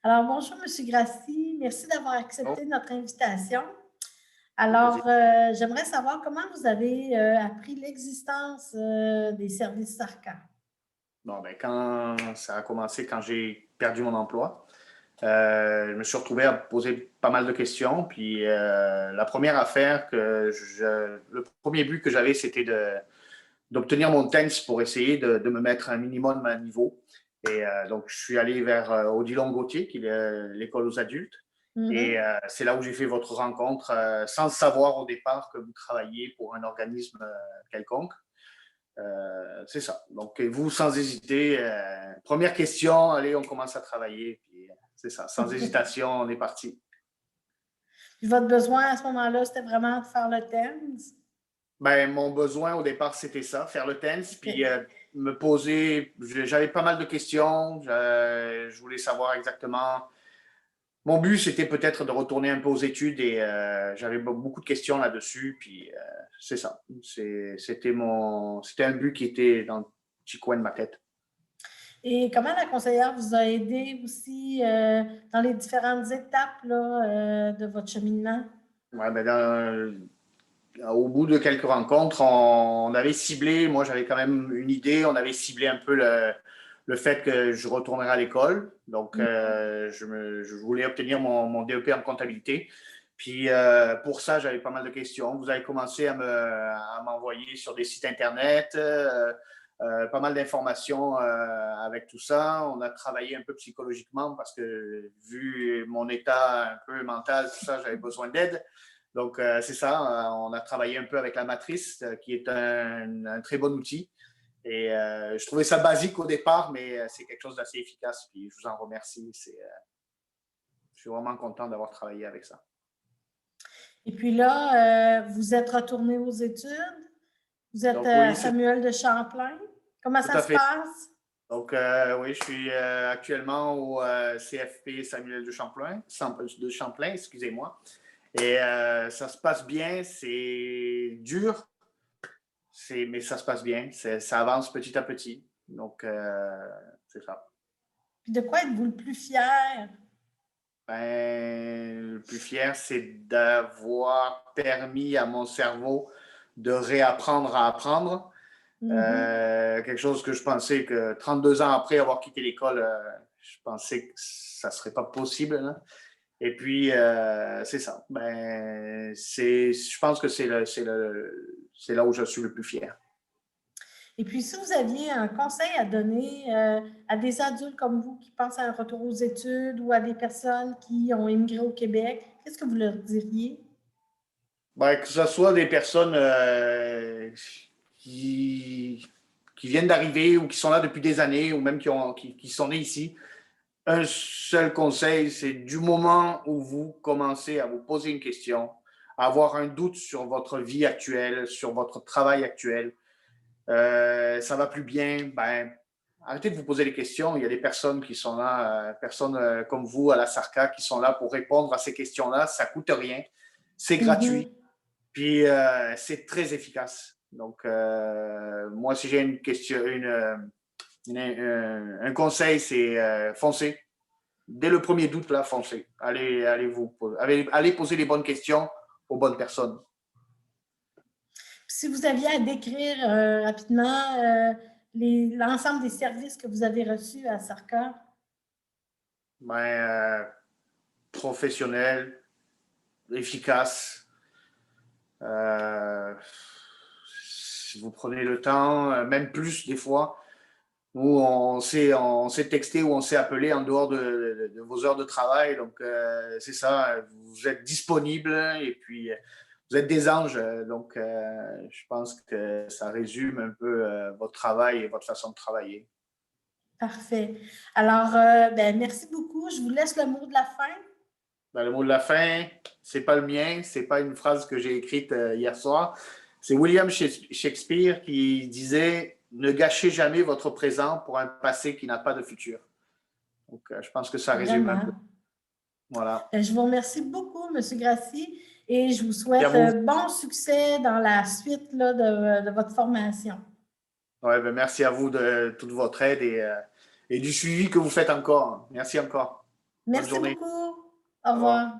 Alors, bonjour, Monsieur Grassi. Merci d'avoir Oh, accepté notre invitation. le plaisir. Alors, j'aimerais savoir comment vous avez appris l'existence des services SARCA. Bon, ben, quand ça a commencé, quand j'ai perdu mon emploi, je me suis retrouvé à poser pas mal de questions. Puis la première affaire le premier but que j'avais, c'était d'obtenir mon TENS pour essayer de me mettre un minimum à niveau. Et donc, je suis allé vers Odilon Gauthier, qui est l'école aux adultes. Et Mhm. c'est là où j'ai fait votre rencontre, sans savoir au départ que vous travailliez pour un organisme quelconque. C'est ça. Donc, vous, sans hésiter, première question, allez, on commence à travailler. Puis, c'est ça, sans hésitation, on est parti. Puis votre besoin à ce moment-là, c'était vraiment de faire le TENS? Ben, mon besoin au départ, c'était ça, faire le tennis, puis OK. me poser. J'avais pas mal de questions. Je voulais savoir exactement. Mon but, c'était peut-être de retourner un peu aux études et j'avais beaucoup de questions là-dessus. Puis c'est ça. C'était un but qui était dans le petit coin de ma tête. Et comment la conseillère vous a aidé aussi dans les différentes étapes là, de votre cheminement? Ouais, ben au bout de quelques rencontres, on avait ciblé, moi j'avais quand même une idée, on avait ciblé un peu le fait que je retournerais à l'école. Donc, je voulais obtenir mon DEP en comptabilité. Puis, pour ça, j'avais pas mal de questions. Vous avez commencé à m'envoyer sur des sites Internet, pas mal d'informations avec tout ça. On a travaillé un peu psychologiquement parce que, vu mon état un peu mental, tout ça, j'avais besoin d'aide. Donc, c'est ça, on a travaillé un peu avec la matrice, qui est un très bon outil. Et je trouvais ça basique au départ, mais c'est quelque chose d'assez efficace. Puis je vous en remercie. Je suis vraiment content d'avoir travaillé avec ça. Et puis là, vous êtes retourné aux études? Vous êtes Donc à oui, c'est Samuel de Champlain. Comment tout ça à se fait. passe? Donc oui, je suis actuellement au CFP Samuel de Champlain, excusez-moi. Et ça se passe bien, c'est dur, mais ça se passe bien. Ça avance petit à petit. Donc, c'est ça. Puis de quoi êtes-vous le plus fier? Ben, le plus fier, c'est d'avoir permis à mon cerveau de réapprendre à apprendre. Mhm. Quelque chose que je pensais que 32 ans après avoir quitté l'école, je pensais que ça ne serait pas possible, hein. Et puis, c'est ça. Ben, je pense que c'est là où je suis le plus fier. Et puis, si vous aviez un conseil à donner à des adultes comme vous qui pensent à un retour aux études ou à des personnes qui ont immigré au Québec, qu'est-ce que vous leur diriez? Ben, que ce soit des personnes qui, qui viennent d'arriver ou qui sont là depuis des années ou même qui sont nés ici, un seul conseil, c'est du moment où vous commencez à vous poser une question, à avoir un doute sur votre vie actuelle, sur votre travail actuel, ça va plus bien, ben, arrêtez de vous poser des questions. Il y a des personnes qui sont là, personnes comme vous à la SARCA, qui sont là pour répondre à ces questions-là. Ça coûte rien, c'est gratuit. Mhm. Puis c'est très efficace. Donc, moi, si j'ai une question, un conseil, c'est foncez. Dès le premier doute, là, foncez. Allez poser les bonnes questions aux bonnes personnes. Si vous aviez à décrire rapidement l'ensemble des services que vous avez reçus à Sarka. Ben, professionnel, efficace. Euh, si vous prenez le temps, même plus des fois, où on sait texter ou on sait appeler en dehors de vos heures de travail. Donc, c'est ça, vous êtes disponible et puis vous êtes des anges. Donc, je pense que ça résume un peu votre travail et votre façon de travailler. Parfait. Alors, ben, merci beaucoup. Je vous laisse le mot de la fin. Ben, le mot de la fin, c'est pas le mien, c'est pas une phrase que j'ai écrite hier soir. C'est William Shakespeare qui disait ne gâchez jamais votre présent pour un passé qui n'a pas de futur. Donc, je pense que ça résume un peu. Vraiment. Voilà. Je vous remercie beaucoup, M. Grassi, et je vous Et à souhaite vous. bon succès dans la suite là, de votre formation. Ouais, ben merci à vous de toute votre aide et du suivi que vous faites encore. Merci encore. Bonne Merci journée. beaucoup. Au Au revoir. revoir.